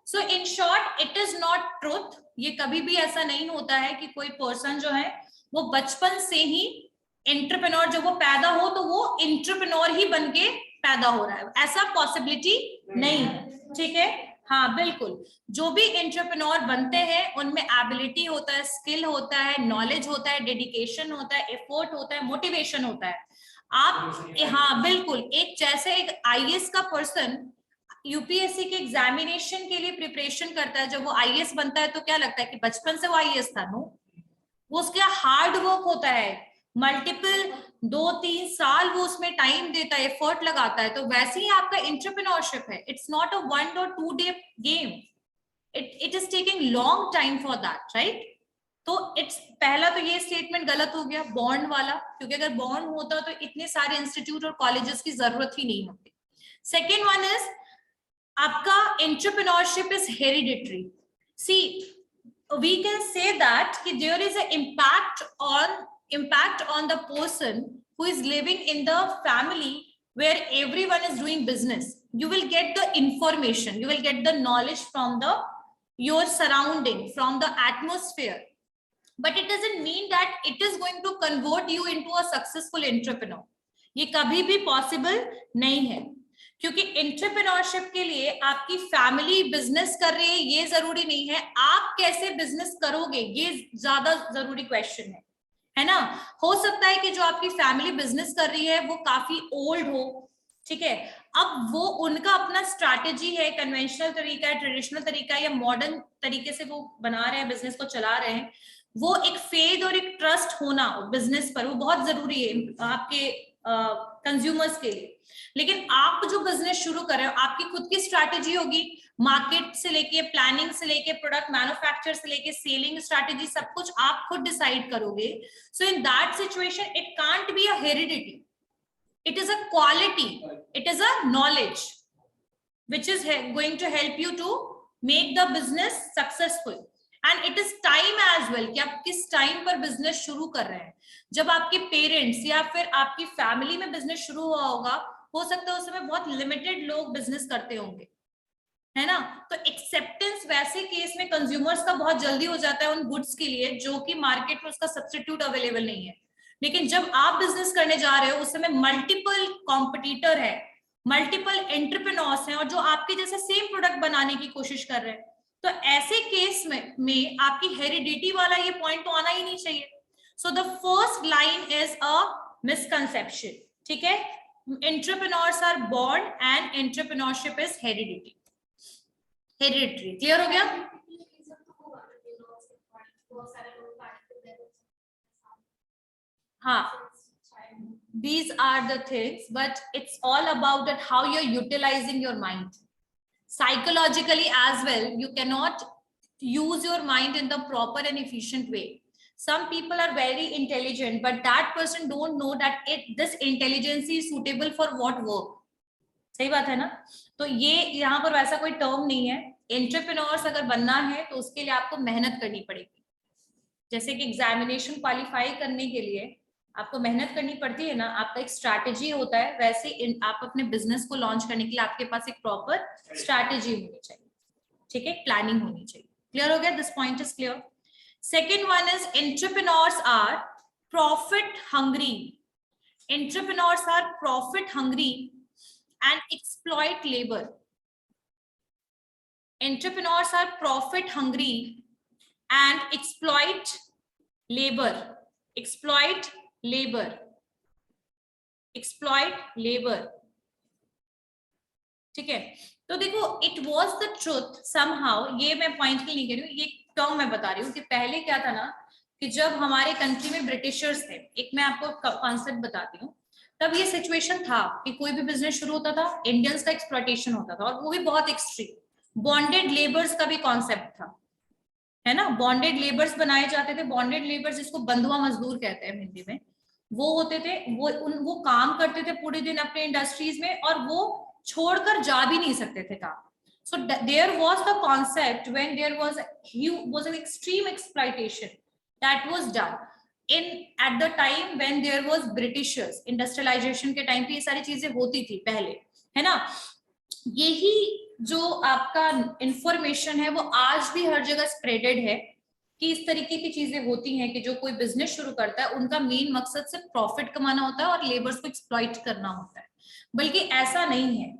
So in short it is not truth, ये कभी भी ऐसा नहीं होता है कि कोई पर्सन जो है वो बचपन से ही एंटरप्रेन्योर, जब वो पैदा हो तो वो एंटरप्रेन्योर ही बन के पैदा हो रहा है, ऐसा पॉसिबिलिटी नहीं है, ठीक है? हाँ बिल्कुल, जो भी एंटरप्रेन्योर बनते हैं उनमें एबिलिटी होता है, स्किल होता है, नॉलेज होता है, डेडिकेशन होता है, एफर्ट होता है, मोटिवेशन होता है। आप हाँ बिल्कुल, एक जैसे एक IAS का पर्सन यूपीएससी के एग्जामिनेशन के लिए प्रिपरेशन करता है, जब वो IAS बनता है तो क्या लगता है कि बचपन से वो IAS था? नो, वो उसका हार्ड वर्क होता है, मल्टीपल 2-3 साल वो उसमें टाइम देता है, एफर्ट लगाता है। तो वैसे ही आपका एंटरप्रेन्योरशिप है, it's not a 1 or 2 day game, it is taking long time for that, right? तो इट्स पहला तो ये स्टेटमेंट गलत हो गया बॉन्ड वाला, क्योंकि अगर बॉन्ड होता तो इतने सारे इंस्टीट्यूट और कॉलेजेस की जरूरत ही नहीं होती। सेकेंड वन इज आपका entrepreneurship is hereditary. See, we can say that कि there is an impact on the person who is living in the family where everyone is doing business. You will get the information, you will get the knowledge from your surrounding, from the atmosphere, but it doesn't mean that it is going to convert you into a successful entrepreneur. ये कभी भी possible नहीं है, क्योंकि एंटरप्रेन्योरशिप के लिए आपकी फैमिली बिजनेस कर रही है ये जरूरी नहीं है, आप कैसे बिजनेस करोगे ये ज्यादा जरूरी क्वेश्चन है ना? हो सकता है कि जो आपकी फैमिली बिजनेस कर रही है वो काफी ओल्ड हो, ठीक है? अब वो उनका अपना स्ट्रैटेजी है, कन्वेंशनल तरीका है, ट्रेडिशनल तरीका है, या मॉडर्न तरीके से वो बना रहे हैं, बिजनेस को चला रहे हैं। वो एक फेथ और एक ट्रस्ट होना बिजनेस पर, वो बहुत जरूरी है आपके कंज्यूमर्स के लिए। लेकिन आप जो बिजनेस शुरू कर रहे हो, आपकी खुद की स्ट्रैटेजी होगी, मार्केट से लेके, प्लानिंग से लेके, प्रोडक्ट मैन्युफैक्चर से लेके, सेलिंग स्ट्रैटेजी, सब कुछ आप खुद डिसाइड करोगे। So in that situation it can't be a heredity, it is a quality, it is a knowledge which is going to help you to make the business successful, and it is time as well कि आप किस टाइम पर बिजनेस शुरू कर रहे हैं। जब आपके पेरेंट्स या फिर आपकी फैमिली में बिजनेस शुरू हुआ होगा, हो सकता है उस समय बहुत लिमिटेड लोग बिजनेस करते होंगे, है ना? तो एक्सेप्टेंस वैसे केस में कंज्यूमर्स का बहुत जल्दी हो जाता है उन गुड्स के लिए जो कि मार्केट में उसका सब्स्टिट्यूट अवेलेबल नहीं है। लेकिन जब आप बिजनेस करने जा रहे हो उस समय मल्टीपल कॉम्पिटिटर है, मल्टीपल एंटरप्रेन्योर्स हैं, और जो आपके जैसे सेम प्रोडक्ट बनाने की कोशिश कर रहे हैं। तो ऐसे केस में आपकी हेरिडिटी वाला ये पॉइंट तो आना ही नहीं चाहिए। So the first line is a misconception, ठीक है? Entrepreneurs are born and entrepreneurship is heredity, hereditary. Clear हो गया? हाँ, these are the things, but it's all about that how you're utilizing your mind psychologically as well. You cannot use your mind in the proper and efficient way. Some people are very intelligent, but that person don't know that this intelligence is suitable for what work. सही बात है ना। तो ये यहाँ पर वैसा कोई टर्म नहीं है। एंटरप्रेन्योर्स अगर बनना है तो उसके लिए आपको मेहनत करनी पड़ेगी। जैसे कि एग्जामिनेशन क्वालिफाई करने के लिए आपको मेहनत करनी पड़ती है ना, आपका एक स्ट्रैटेजी होता है, वैसे आप अपने बिजनेस को लॉन्च करने के लिए आपके पास एक प्रॉपर स्ट्रैटेजी होनी चाहिए, ठीक है, प्लानिंग होनी चाहिए। क्लियर हो गया? This point is clear. Second one is entrepreneurs are profit hungry. Entrepreneurs are profit hungry and exploit labor. Entrepreneurs are profit hungry and exploit labor. Exploit labor. Exploit labor. ठीक है, तो देखो it was the truth somehow, ये मैं पॉइंट के लिए नहीं कह रही हूँ, ये टर्म मैं बता रही हूँ कि पहले क्या था ना कि जब हमारे कंट्री में ब्रिटिशर्स थे, एक मैं आपको कॉन्सेप्ट बताती हूँ, तब ये सिचुएशन था कि कोई भी बिजनेस शुरू होता था, इंडियंस का एक्सप्लॉयटेशन होता था, और वो भी बहुत एक्सट्रीम। बॉन्डेड लेबर्स का भी कॉन्सेप्ट था, है ना, बॉन्डेड लेबर्स बनाए जाते थे। बॉन्डेड लेबर्स जिसको बंधुआ मजदूर कहते हैं हिंदी में, वो होते थे, वो काम करते थे पूरे दिन अपने इंडस्ट्रीज में, और वो छोड़कर जा भी नहीं सकते थे काम। So there was the concept when there was an extreme exploitation that was done at the time when there was Britishers, industrialization के टाइम पे ये सारी चीजें होती थी पहले, है ना। यही जो आपका इंफॉर्मेशन है वो आज भी हर जगह स्प्रेडेड है कि इस तरीके की चीजें होती हैं कि जो कोई बिजनेस शुरू करता है उनका मेन मकसद सिर्फ प्रॉफिट कमाना होता है और लेबर्स को एक्सप्लॉइट करना होता है, बल्कि ऐसा नहीं है।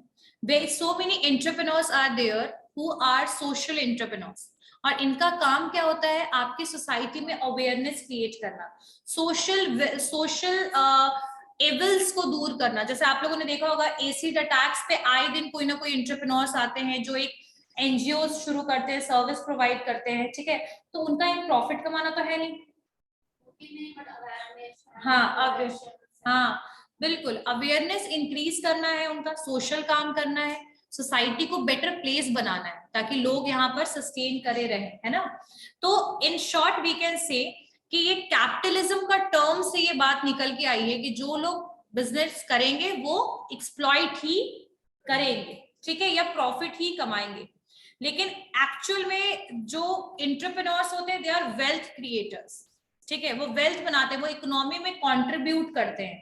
So many entrepreneurs are there who are social entrepreneurs, और इनका काम क्या होता है, आपकी सोसाइटी में अवेयरनेस क्रिएट करना, सोशल एविल्स को दूर करना। जैसे आप लोगों ने देखा होगा एसिड अटैक्स पे आए दिन कोई ना कोई एंटरप्रेन्योर्स आते हैं जो एक एनजीओ शुरू करते हैं, सर्विस प्रोवाइड करते हैं, ठीक है, तो उनका एक प्रॉफिट कमाना तो है नहीं। हाँ, अब हाँ बिल्कुल, अवेयरनेस इंक्रीज करना है, उनका सोशल काम करना है, सोसाइटी को बेटर प्लेस बनाना है ताकि लोग यहाँ पर सस्टेन करे रहे, है ना। तो in short we can say कि ये कैपिटलिज्म का टर्म से ये बात निकल के आई है कि जो लोग बिजनेस करेंगे वो एक्सप्लॉइट ही करेंगे, ठीक है, या प्रॉफिट ही कमाएंगे। लेकिन एक्चुअल में जो एंटरप्रेन्योर्स होते हैं दे आर वेल्थ क्रिएटर्स, ठीक है, वो वेल्थ बनाते हैं, वो इकोनॉमी में कंट्रीब्यूट करते हैं,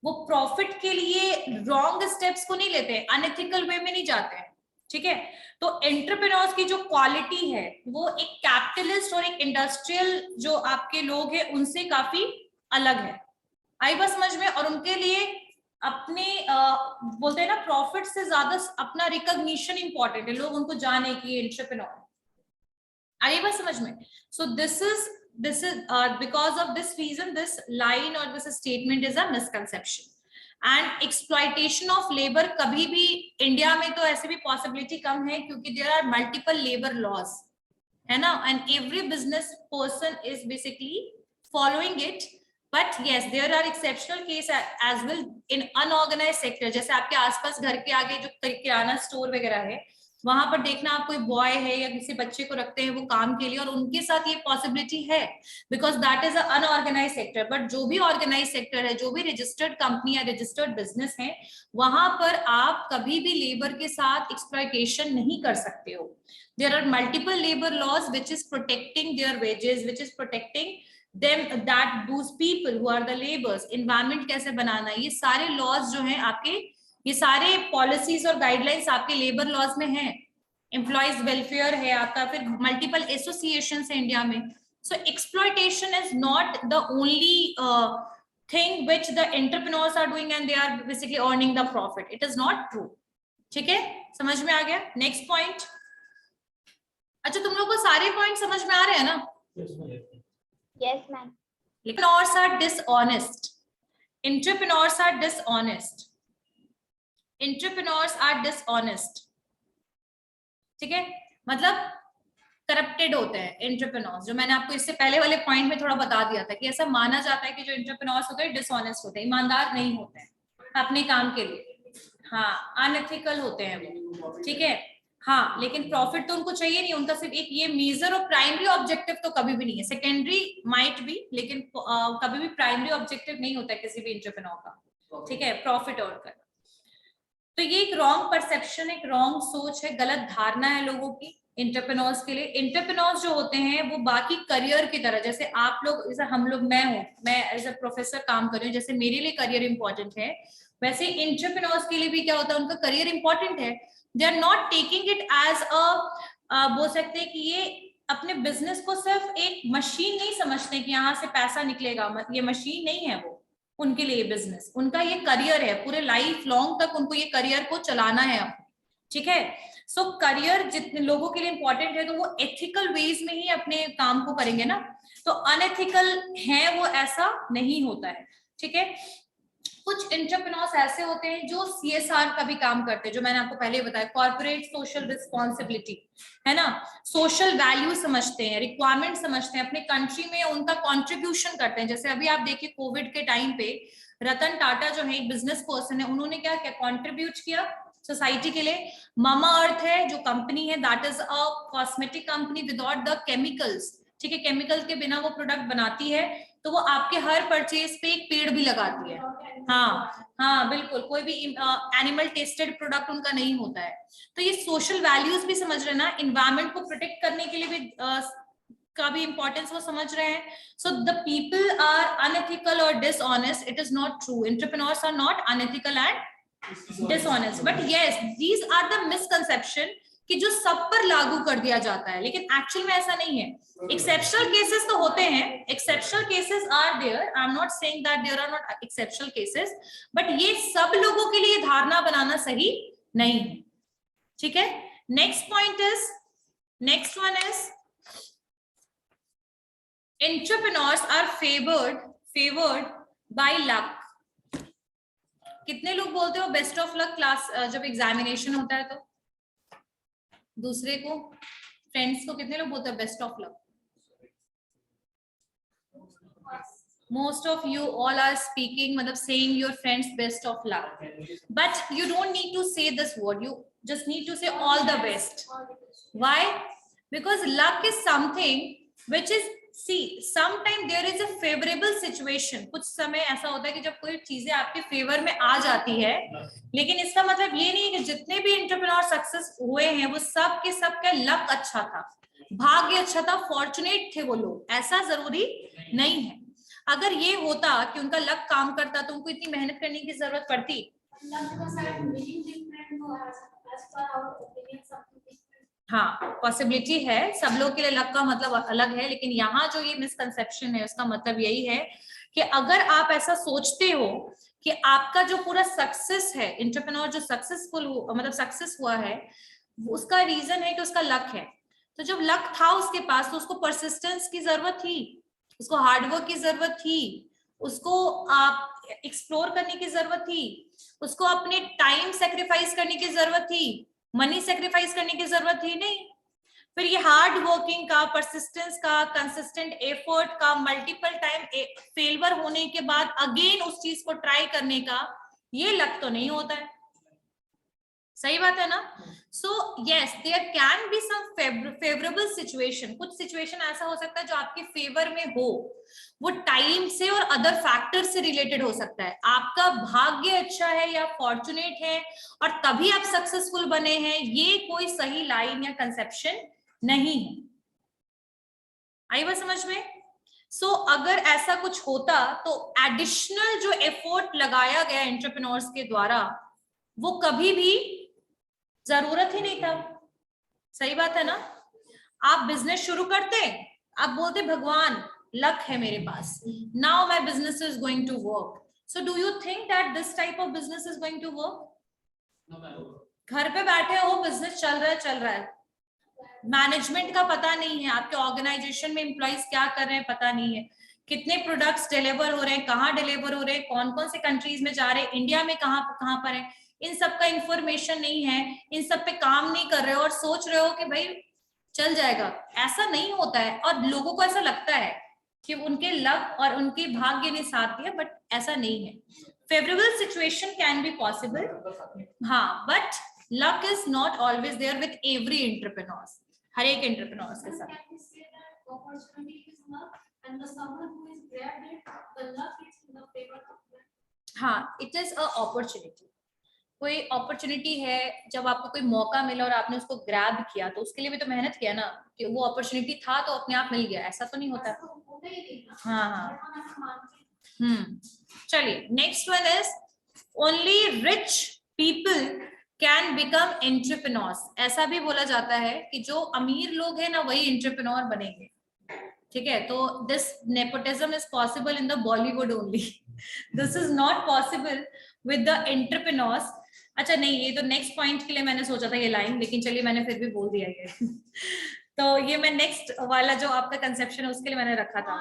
वो प्रॉफिट के लिए रॉन्ग स्टेप्स को नहीं लेते हैं, अनएथिकल वे में नहीं जाते हैं, ठीक है। तो एंटरप्रेन्योर्स की जो क्वालिटी है वो एक कैपिटलिस्ट और एक इंडस्ट्रियल जो आपके लोग हैं उनसे काफी अलग है। आई बात समझ में? और उनके लिए अपने बोलते हैं ना प्रॉफिट से ज्यादा अपना रिकॉग्निशन इंपॉर्टेंट है, लोग उनको जाने की एंटरप्रेन्योर। आई बात समझ में? So this is because of this reason this line or this statement is a misconception. And exploitation of labor कभी भी इंडिया में तो ऐसे भी possibility कम है क्योंकि there are multiple labor laws, है ना, and every business person is basically following it. But yes, there are exceptional case as well in unorganized sector, जैसे आपके आसपास घर के आगे जो किराना स्टोर वगैरह है वहां पर देखना आप कोई बॉय है या किसी बच्चे को रखते हैं वो काम के लिए, और उनके साथ ये पॉसिबिलिटी है because that is unorganised sector. But जो भी ऑर्गेनाइज सेक्टर है, जो भी रजिस्टर्ड कंपनी या रजिस्टर्ड बिजनेस है, वहां पर आप कभी भी लेबर के साथ एक्सप्लॉयटेशन नहीं कर सकते हो। There are multiple labour laws which is protecting their wages, which is protecting them that those people who are the laborers, environment कैसे बनाना, ये सारे लॉज जो हैं आपके, ये सारे पॉलिसीज और गाइडलाइंस आपके लेबर लॉज में हैं। एम्प्लॉयज वेलफेयर है आपका, फिर मल्टीपल एसोसिएशंस है इंडिया में। So exploitation is not the only thing which the entrepreneurs are doing and they are basically earning the profit. It is not true, ठीक है, समझ में आ गया? Next point. अच्छा, तुम लोग को सारे पॉइंट समझ में आ रहे हैं ना? Yes, ma'am. Entrepreneurs are dishonest. Entrepreneurs are dishonest. Entrepreneurs are dishonest. ठीक है, मतलब करप्टेड होते हैं एंटरप्रेन्योर्स। जो मैंने आपको इससे पहले वाले पॉइंट में थोड़ा बता दिया था कि ऐसा माना जाता है कि जो एंटरप्रेन्योर्स होते हैं डिसऑनेस्ट होते हैं, ईमानदार नहीं होते हैं अपने काम के लिए, हाँ, अनएथिकल होते हैं वो, ठीक है। हाँ, लेकिन प्रॉफिट तो उनको चाहिए नहीं, उनका सिर्फ एक ये मेजर और प्राइमरी ऑब्जेक्टिव तो कभी भी नहीं है, सेकेंडरी माइट भी, लेकिन कभी भी प्राइमरी ऑब्जेक्टिव नहीं होता है किसी भी एंटरप्रेन्योर का, ठीक है, प्रॉफिट अर्न करना। तो ये एक रॉन्ग परसेप्शन, एक रॉन्ग सोच है, गलत धारणा है लोगों की एंटरप्रेन्योर्स के लिए। एंटरप्रेन्योर्स जो होते हैं वो बाकी करियर की तरह, जैसे आप लोग, जैसे हम लोग, मैं एज अ प्रोफेसर काम कर रही हूँ, जैसे मेरे लिए करियर इंपॉर्टेंट है, वैसे एंटरप्रेन्योर्स के लिए भी क्या होता है, उनका करियर इंपॉर्टेंट है। They are not taking it as a, बोल सकते हैं कि ये अपने बिजनेस को सिर्फ एक मशीन नहीं समझते कि यहाँ से पैसा निकलेगा, ये मशीन नहीं है वो उनके लिए बिजनेस, उनका ये करियर है, पूरे लाइफ लॉन्ग तक उनको ये करियर को चलाना है, ठीक है। सो करियर जितने लोगों के लिए इंपॉर्टेंट है तो वो एथिकल वेज में ही अपने काम को करेंगे ना, तो अनएथिकल है वो ऐसा नहीं होता है, ठीक है। कुछ एंटरप्रेन्योर्स ऐसे होते हैं जो CSR का भी काम करते हैं, जो मैंने आपको पहले बताया, कॉर्पोरेट सोशल रिस्पॉन्सिबिलिटी, है ना, सोशल वैल्यू समझते हैं, रिक्वायरमेंट समझते हैं, अपने कंट्री में उनका कंट्रीब्यूशन करते हैं। जैसे अभी आप देखिए कोविड के टाइम पे रतन टाटा जो है एक बिजनेस पर्सन है, उन्होंने क्या क्या कंट्रीब्यूट किया सोसाइटी के लिए। मामा अर्थ है जो कंपनी है, that is a cosmetic company without the chemicals, ठीक है, केमिकल के बिना वो प्रोडक्ट बनाती है, तो वो आपके हर परचेज पे एक पेड़ भी लगाती है। हाँ बिल्कुल, कोई भी एनिमल टेस्टेड प्रोडक्ट उनका नहीं होता है। तो ये सोशल वैल्यूज भी समझ रहे ना, इन्वायरमेंट को प्रोटेक्ट करने के लिए भी का भी इंपॉर्टेंस वो समझ रहे हैं। So the people are unethical और dishonest, it is not true, entrepreneurs are not unethical and dishonest, but yes these are the misconception कि जो सब पर लागू कर दिया जाता है, लेकिन एक्चुअल में ऐसा नहीं है। एक्सेप्शनल केसेस तो होते हैं, exceptional cases are there, I am not saying that there are not exceptional cases, but ये सब लोगों के लिए धारणा बनाना सही नहीं है, ठीक है। Next point is, next one is entrepreneurs are favoured by luck. कितने लोग बोलते हो बेस्ट ऑफ लक क्लास जब एग्जामिनेशन होता है तो दूसरे को, फ्रेंड्स को, कितने लोग बोलते हैं best of luck? Most of you all are speaking, मतलब saying your friends best of luck, but you don't need to say this word, you just need to say all the best. Why? Because luck is something which is, see, sometime there is a favorable situation, कुछ समय ऐसा होता है कि जब कोई चीजें आपके फेवर में आ जाती है, लेकिन इसका मतलब ये नहीं है कि जितने भी एंटरप्रेन्योर सक्सेस हुए हैं वो सब के सब का लक अच्छा था, भाग्य अच्छा था, फॉर्चुनेट थे वो लोग, ऐसा जरूरी नहीं है। अगर ये होता कि उनका लक काम करता तो उनको इतनी मेहनत करने की जरूरत पड़ती? हाँ, पॉसिबिलिटी है, सब लोग के लिए लक का मतलब अलग है, लेकिन यहाँ जो ये मिसकंसेप्शन है उसका मतलब यही है कि अगर आप ऐसा सोचते हो कि आपका जो पूरा सक्सेस है, एंटरप्रेन्योर जो सक्सेसफुल मतलब सक्सेस हुआ है, उसका रीजन है कि उसका लक है, तो जब लक था उसके पास तो उसको परसिस्टेंस की जरूरत थी, उसको हार्डवर्क की जरूरत थी, उसको आप एक्सप्लोर करने की जरूरत थी, उसको अपने टाइम सेक्रीफाइस करने की जरूरत थी, मनी सेक्रीफाइस करने की जरूरत थी नहीं। फिर ये हार्ड वर्किंग का, परसिस्टेंस का, कंसिस्टेंट एफर्ट का, मल्टीपल टाइम फेलियर होने के बाद अगेन उस चीज को ट्राई करने का, ये लक तो नहीं होता है, सही बात है ना। So yes there can be some favourable situation, कुछ सिचुएशन ऐसा हो सकता है जो आपके फेवर में हो, वो टाइम से और अदर फैक्टर से रिलेटेड हो सकता है, आपका भाग्य अच्छा है या फॉर्चुनेट है और तभी आप सक्सेसफुल बने हैं, ये कोई सही लाइन या कंसेप्शन नहीं है। आई बात समझ में? सो अगर ऐसा कुछ होता तो एडिशनल जो एफर्ट लगाया गया एंटरप्रेन्योर्स के द्वारा वो कभी भी जरूरत ही नहीं था, सही बात है ना। आप बिजनेस शुरू करते, आप बोलते भगवान लक है मेरे पास, now my business is going to work, so do you think that this type of business is going to work? घर पे बैठे हो, बिजनेस चल रहा है, मैनेजमेंट का पता नहीं है, आपके ऑर्गेनाइजेशन में एम्प्लॉइज क्या कर रहे हैं पता नहीं है, कितने प्रोडक्ट्स डिलीवर हो रहे हैं, कहाँ डिलीवर हो रहे हैं, कौन कौन से कंट्रीज में जा रहे हैं, इंडिया में कहाँ पर है, इन सब का इंफॉर्मेशन नहीं है, इन सब पे काम नहीं कर रहे हो और सोच रहे हो कि भाई चल जाएगा, ऐसा नहीं होता है। और लोगों को ऐसा लगता है कि उनके लक और उनके भाग्य ने साथ दिया, बट ऐसा नहीं है। Favourable situation can be possible, हाँ, but luck is not always there with every entrepreneurs, हर एक एंटरप्रेन्योर्स के साथ। हाँ, इट इज अ अपॉर्चुनिटी, कोई अपॉर्चुनिटी है, जब आपको कोई मौका मिला और आपने उसको ग्रैब किया, तो उसके लिए भी तो मेहनत किया ना, कि वो अपॉर्चुनिटी था तो अपने आप मिल गया, ऐसा तो नहीं होता। हाँ हाँ। चलिए next one is only rich people can become entrepreneurs. ऐसा भी बोला जाता है कि जो अमीर लोग हैं ना वही एंटरप्रेन्योर बनेंगे, ठीक है। तो this nepotism is possible in the Bollywood only, this is not possible with the entrepreneurs. अच्छा नहीं, ये तो नेक्स्ट पॉइंट के लिए मैंने सोचा था ये लाइन, लेकिन चलिए मैंने फिर भी बोल दिया ये तो ये मैं नेक्स्ट वाला जो आपका कंसेप्शन है उसके लिए मैंने रखा था।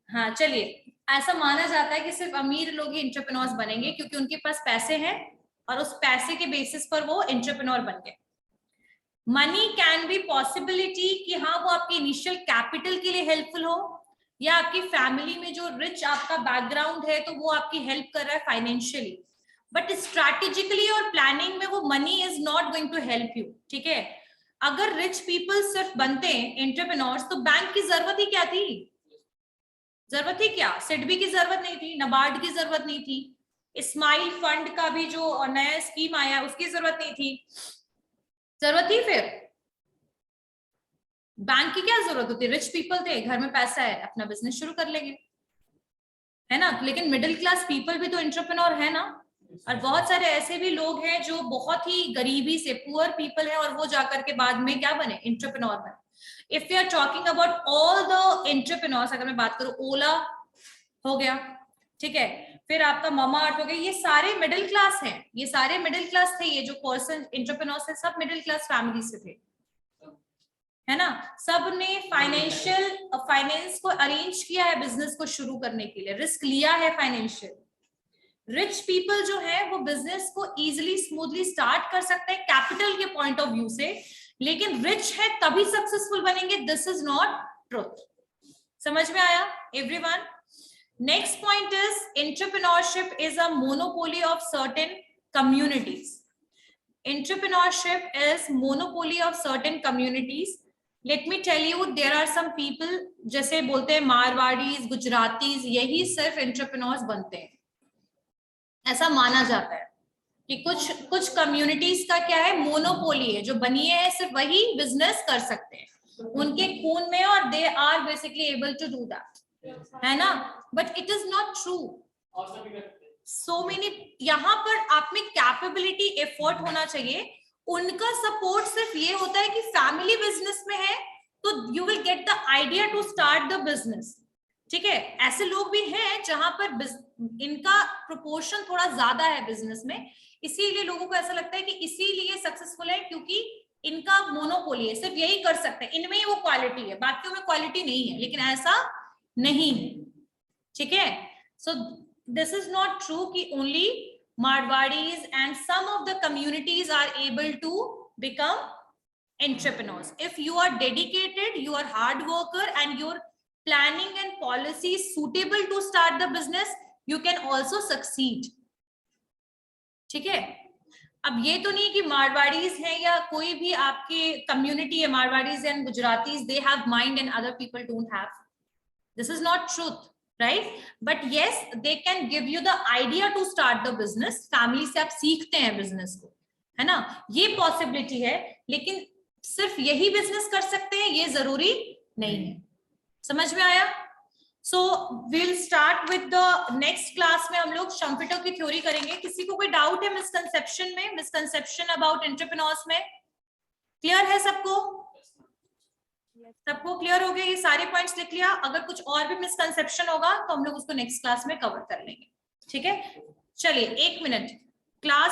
हाँ चलिए, ऐसा माना जाता है कि सिर्फ अमीर लोग ही एंटरप्रेन्योर्स बनेंगे क्योंकि उनके पास पैसे हैं और उस पैसे के बेसिस पर वो एंटरप्रेन्योर बन गए। मनी कैन बी पॉसिबिलिटी कि हाँ वो आपके इनिशियल कैपिटल के लिए हेल्पफुल हो, या आपकी फैमिली में जो रिच आपका बैकग्राउंड है तो वो आपकी हेल्प कर रहा है फाइनेंशियली, बट स्ट्रैटेजिकली और प्लानिंग में वो money is not going to help you, ठीक है। अगर रिच पीपल सिर्फ बनते एंटरप्रेन्योर्स तो बैंक की जरूरत ही क्या थी, जरूरत ही क्या, सिडबी की जरूरत नहीं थी, नबार्ड की जरूरत नहीं थी, स्माइल फंड का भी जो नया स्कीम आया उसकी जरूरत नहीं थी, जरूरत थी फिर बैंक की क्या जरूरत होती, रिच पीपल थे, घर में पैसा है, अपना बिजनेस शुरू कर लेंगे, है ना। लेकिन मिडिल क्लास पीपल भी तो एंटरप्रेन्योर है ना, और बहुत सारे ऐसे भी लोग हैं जो बहुत ही गरीबी से पुअर पीपल है और वो जाकर के बाद में क्या बने, एंटरप्रेन्योर बने। If you are talking about all the entrepreneurs, अगर मैं बात करूं, ओला हो गया, ठीक है, फिर आपका मामा अर्थ हो गया, ये सारे मिडिल क्लास हैं, ये सारे मिडिल क्लास थे, ये जो पर्सन एंटरप्रेन्योर्स है सब मिडिल क्लास फैमिली से थे, है ना। सब ने फाइनेंस को अरेंज किया है बिजनेस को शुरू करने के लिए, रिस्क लिया है फाइनेंशियल। रिच पीपल जो है वो बिजनेस को इजीली स्मूथली स्टार्ट कर सकते हैं कैपिटल के पॉइंट ऑफ व्यू से, लेकिन रिच है तभी सक्सेसफुल बनेंगे, दिस इज नॉट ट्रूथ। समझ में आया everyone? Next point is entrepreneurship is a monopoly of certain communities. Entrepreneurship is monopoly of certain communities. Let me tell you, there are some people, जैसे बोलते हैं मारवाड़ीज, गुजरातीज, यही सिर्फ एंटरप्रेन्योर्स बनते हैं, ऐसा माना जाता है कि कुछ कम्युनिटीज का क्या है, मोनोपोली है, जो बनी है सिर्फ वही बिजनेस कर सकते हैं, उनके खून में, और they are basically able to do that, है ना। But it is not true. So many, यहाँ पर आप में कैपेबिलिटी, एफर्ट होना चाहिए। उनका सपोर्ट सिर्फ ये होता है कि फैमिली बिजनेस में है तो you will get the idea to start the business, ठीक है। ऐसे लोग भी हैं जहां पर इनका प्रोपोर्शन थोड़ा ज्यादा है बिजनेस में, इसीलिए लोगों को ऐसा लगता है कि इसीलिए सक्सेसफुल है क्योंकि इनका मोनोपोली है, सिर्फ यही कर सकते हैं, इनमें ही वो क्वालिटी है, बाकियों में क्वालिटी नहीं है। लेकिन ऐसा नहीं है, ठीक है। सो this is not true कि only Marwadis and some of the communities are able to become entrepreneurs. If you are dedicated, you are hard worker and your planning and policy is suitable to start the business, you can also succeed. ठीक है। अब ये तो नहीं कि मारवाड़ीज हैं या कोई भी आपके कम्युनिटी है, Marwaris and Gujaratis, they have mind and other people don't have. This is not truth. Right? But yes, they can give you the idea to start the business. Family से आप सीखते हैं बिजनेस को, है ना, ये पॉसिबिलिटी है, लेकिन सिर्फ यही बिजनेस कर सकते हैं ये जरूरी नहीं है। समझ में आया? So will start with the next class में हम लोग शम्पिटो की थ्योरी करेंगे। किसी को कोई डाउट है मिसकंसेप्शन में, मिसकंसेप्शन अबाउट एंटरप्रेन्योर्स में? क्लियर है सबको? सबको क्लियर हो गया? ये सारे पॉइंट्स लिख लिया? अगर कुछ और भी मिसकंसेप्शन होगा तो हम लोग उसको नेक्स्ट क्लास में कवर कर लेंगे, ठीक है। चलिए 1 मिनट, क्लास